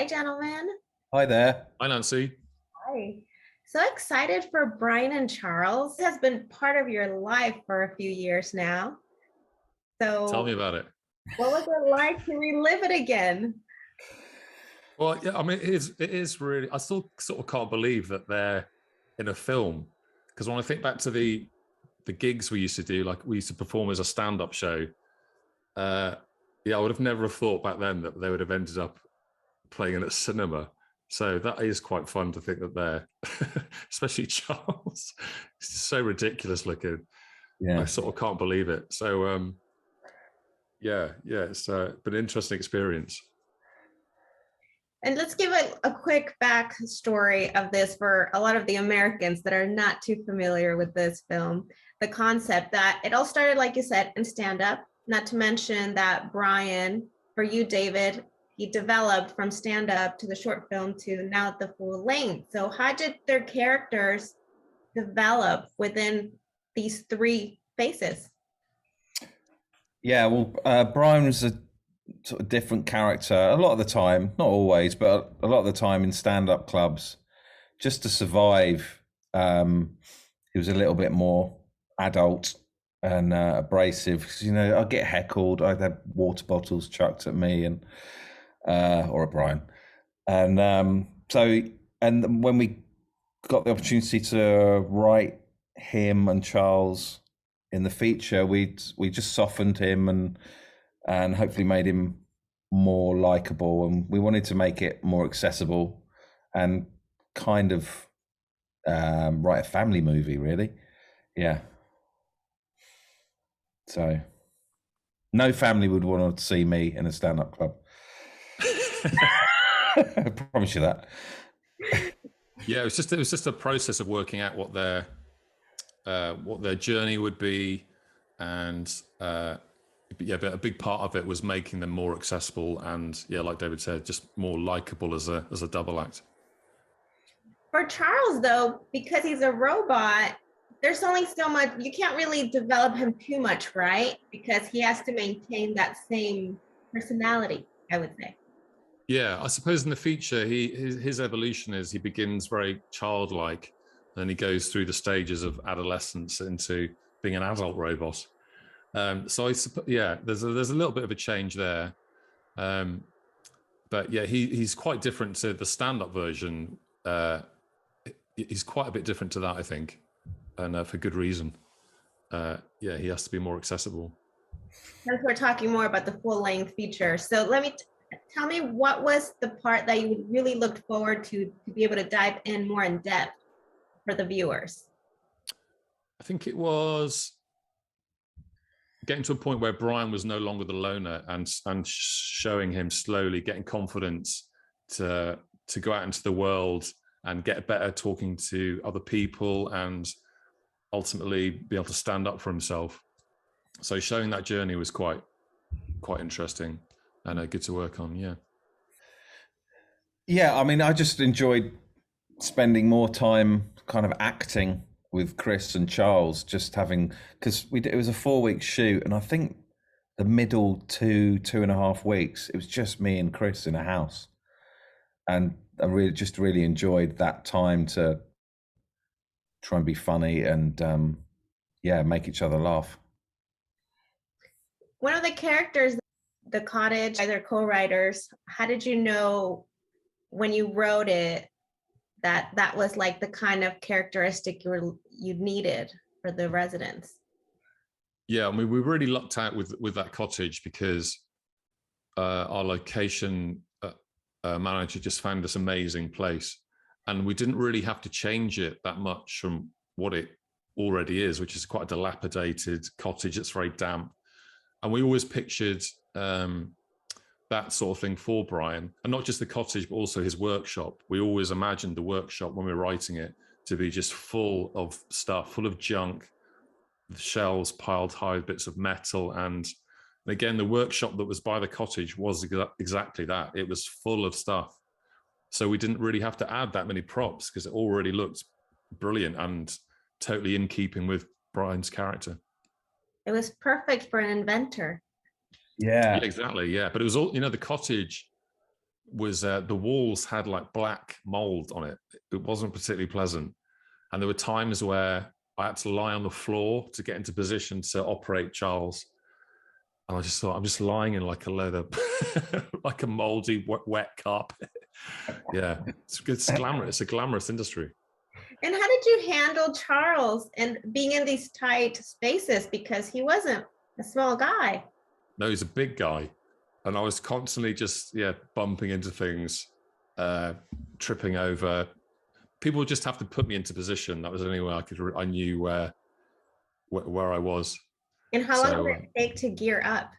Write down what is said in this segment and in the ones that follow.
gentlemen. Hi there. Hi, Nancy. Hi. So excited for Brian and Charles. It has been part of your life for a few years now. So Tell me about it. what was it like to relive it again? Well, yeah, I mean, it is really, I still sort of can't believe that they're in a film. Because when I think back to the gigs we used to do, like we used to perform as a stand-up show. Yeah, I would have never have thought back then that they would have ended up playing in a cinema. So that is quite fun to think that they're, especially Charles. He's just so ridiculous looking. Yeah. I sort of can't believe it. So, yeah, it's been an interesting experience. And let's give a quick backstory of this for a lot of the Americans that are not too familiar with this film. The concept that it all started, like you said, in stand-up, not to mention that Brian, for you, David, he developed from stand-up to the short film to now the full length. So how did their characters develop within these three phases? Yeah, well, Brian was a sort of different character a lot of the time, not always, but a lot of the time in stand-up clubs, just to survive. He was a little bit more adult and abrasive. 'Cause, you know, I'd get heckled. I'd have water bottles chucked at me and or at Brian. And and when we got the opportunity to write him and Charles in the feature, we just softened him and hopefully made him more likable, and we wanted to make it more accessible and kind of write a family movie, really. Yeah. So no family would want to see me in a stand-up club. I promise you that. Yeah, it was just a process of working out what their journey would be, and but a big part of it was making them more accessible and, yeah, like David said, just more likable as a double act. For Charles, though, because he's a robot, there's only so much, you can't really develop him too much, right? Because he has to maintain that same personality, I would say. Yeah, I suppose in the feature, his evolution is he begins very childlike, then he goes through the stages of adolescence into being an adult robot. So there's a little bit of a change there, but yeah, he's quite different to the stand-up version. He's quite a bit different to that, I think, and for good reason. Yeah, he has to be more accessible. Since we're talking more about the full-length feature, so let me tell me, what was the part that you really looked forward to be able to dive in more in depth for the viewers? I think it was getting to a point where Brian was no longer the loner and showing him slowly getting confidence to go out into the world and get better talking to other people and ultimately be able to stand up for himself. So showing that journey was quite interesting and good to work on. Yeah, I mean, I just enjoyed spending more time kind of acting with Chris and Charles, just having, because it was a 4-week shoot, and I think the middle 2.5 weeks, it was just me and Chris in a house, and I really enjoyed that time to try and be funny and make each other laugh. One of the characters, the cottage, either co-writers, how did you know when you wrote it that was like the kind of characteristic you needed for the residents? Yeah, I mean, we really lucked out with that cottage because our location manager just found this amazing place, and we didn't really have to change it that much from what it already is, which is quite a dilapidated cottage. It's very damp, and we always pictured that sort of thing for Brian, and not just the cottage, but also his workshop. We always imagined the workshop when we were writing it to be just full of stuff, full of junk, shelves piled high with bits of metal. And again, the workshop that was by the cottage was exactly that. It was full of stuff. So we didn't really have to add that many props because it already looked brilliant and totally in keeping with Brian's character. It was perfect for an inventor. Yeah, exactly. Yeah, but it was all, the cottage was the walls had like black mold on it. It wasn't particularly pleasant. And there were times where I had to lie on the floor to get into position to operate Charles. And I just thought, I'm just lying in like a load of, like a moldy, wet carpet. Yeah, it's glamorous. It's a glamorous industry. And how did you handle Charles and being in these tight spaces, because he wasn't a small guy? No, he's a big guy. And I was constantly just, bumping into things, tripping over. People would just have to put me into position. That was the only way I knew where I was. And how long did it take to gear up?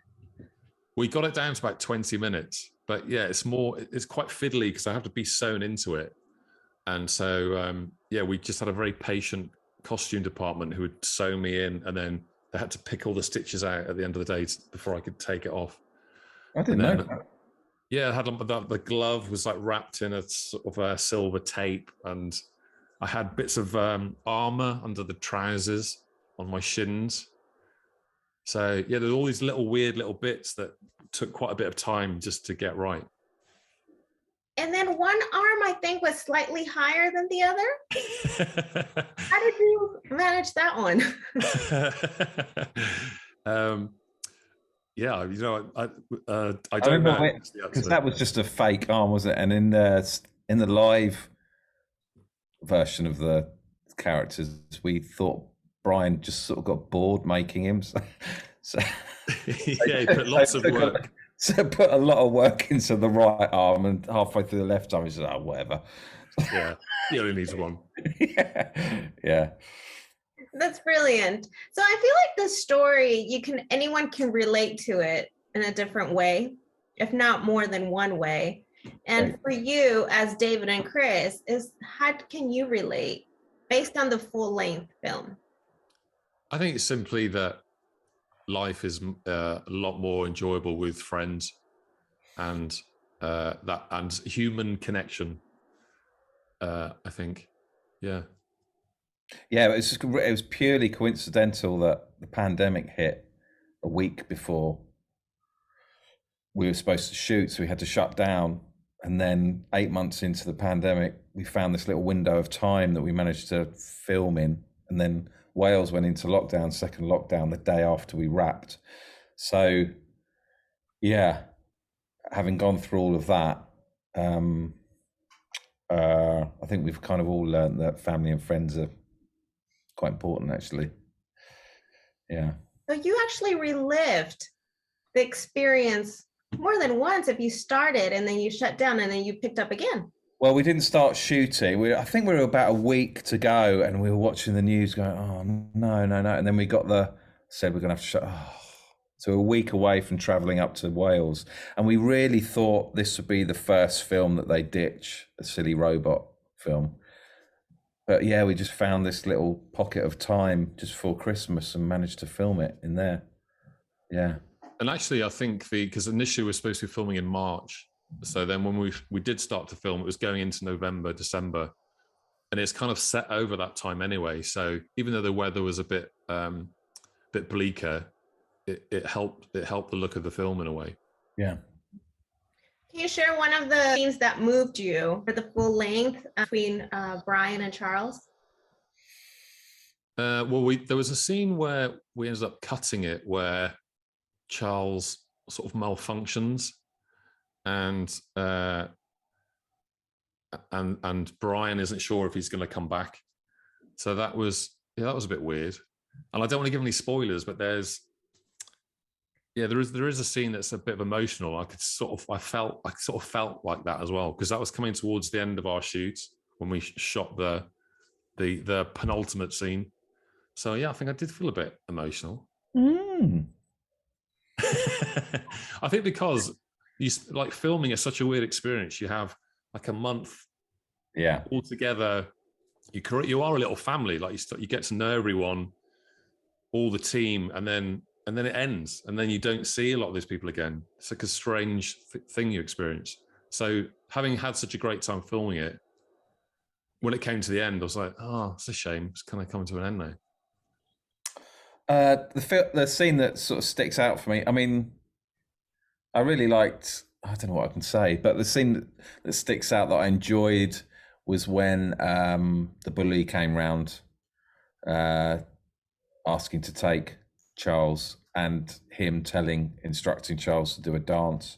We got it down to about 20 minutes. But yeah, it's quite fiddly because I have to be sewn into it. And so, we just had a very patient costume department who would sew me in, and then they had to pick all the stitches out at the end of the day before I could take it off. I didn't know that. Yeah, I had the glove was like wrapped in a sort of a silver tape, and I had bits of armor under the trousers on my shins. So yeah, there's all these weird little bits that took quite a bit of time just to get right. And then one arm, I think, was slightly higher than the other. How did you manage that one? Yeah, I don't know because that was just a fake arm, was it? And in the live version of the characters, we thought Brian just sort of got bored making him. So yeah, he put lots of work. So put a lot of work into the right arm, and halfway through the left arm, he said, "Oh, whatever." Yeah, he only needs one. Yeah. That's brilliant. So I feel like this story, anyone can relate to it in a different way, if not more than one way. And for you, as David and Chris, how can you relate based on the full-length film? I think it's simply that life is a lot more enjoyable with friends, and human connection. I think, yeah. Yeah, it was purely coincidental that the pandemic hit a week before we were supposed to shoot, so we had to shut down. And then 8 months into the pandemic, we found this little window of time that we managed to film in, and then Wales went into lockdown, second lockdown, the day after we wrapped. So, yeah, having gone through all of that, I think we've kind of all learned that family and friends are quite important, actually. Yeah. So you actually relived the experience more than once if you started and then you shut down and then you picked up again. Well, we didn't start shooting. I think we were about a week to go, and we were watching the news going, oh, no. And then we said we're going to have to shut. Oh. So a week away from traveling up to Wales. And we really thought this would be the first film that they ditch, a silly robot film. But yeah, we just found this little pocket of time just before Christmas and managed to film it in there. Yeah. And actually, I think because initially we were supposed to be filming in March. So then when we did start to film, it was going into November, December. And it's kind of set over that time anyway. So even though the weather was a bit bleaker, it helped the look of the film in a way. Yeah. Can you share one of the scenes that moved you for the full length between Brian and Charles? Well, there was a scene where we ended up cutting it where Charles sort of malfunctions, and Brian isn't sure if he's going to come back. So that was a bit weird. And I don't want to give any spoilers, but there is a scene that's a bit emotional. I sort of felt like that as well, because that was coming towards the end of our shoot when we shot the penultimate scene. So yeah, I think I did feel a bit emotional. I think because filming is such a weird experience. You have like a month, all together. You are a little family. Like you get to know everyone, all the team, and then it ends, and then you don't see a lot of these people again. It's like a strange thing you experience. So having had such a great time filming it, when it came to the end, I was like, oh, it's a shame. It's kind of coming to an end now. The scene that sort of sticks out for me, I mean, I really liked I don't know what I can say, but the scene that sticks out that I enjoyed was when the bully came round asking to take Charles, and him instructing Charles to do a dance.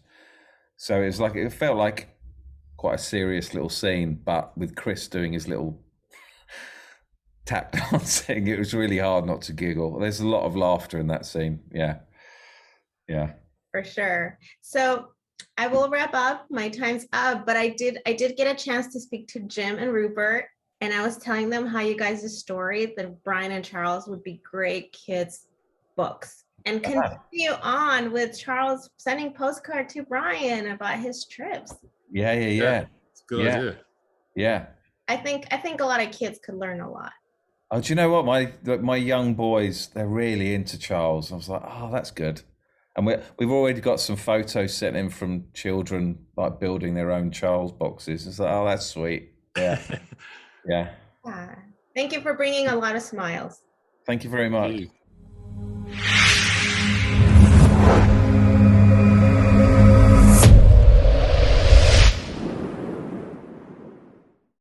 So it felt like quite a serious little scene, but with Chris doing his little tap dancing, it was really hard not to giggle. There's a lot of laughter in that scene. Yeah. For sure. So I will wrap up. My time's up, but I did get a chance to speak to Jim and Rupert, and I was telling them how you guys' story, that Brian and Charles would be great kids books, and continue on with Charles sending postcard to Brian about his trips. Yeah. It's a good idea. Yeah. I think a lot of kids could learn a lot. Oh, do you know what? My young boys, they're really into Charles. I was like, oh, that's good. And we've already got some photos sent in from children like building their own Charles boxes. It's like, oh, that's sweet. Yeah. Yeah. Thank you for bringing a lot of smiles. Thank you very much.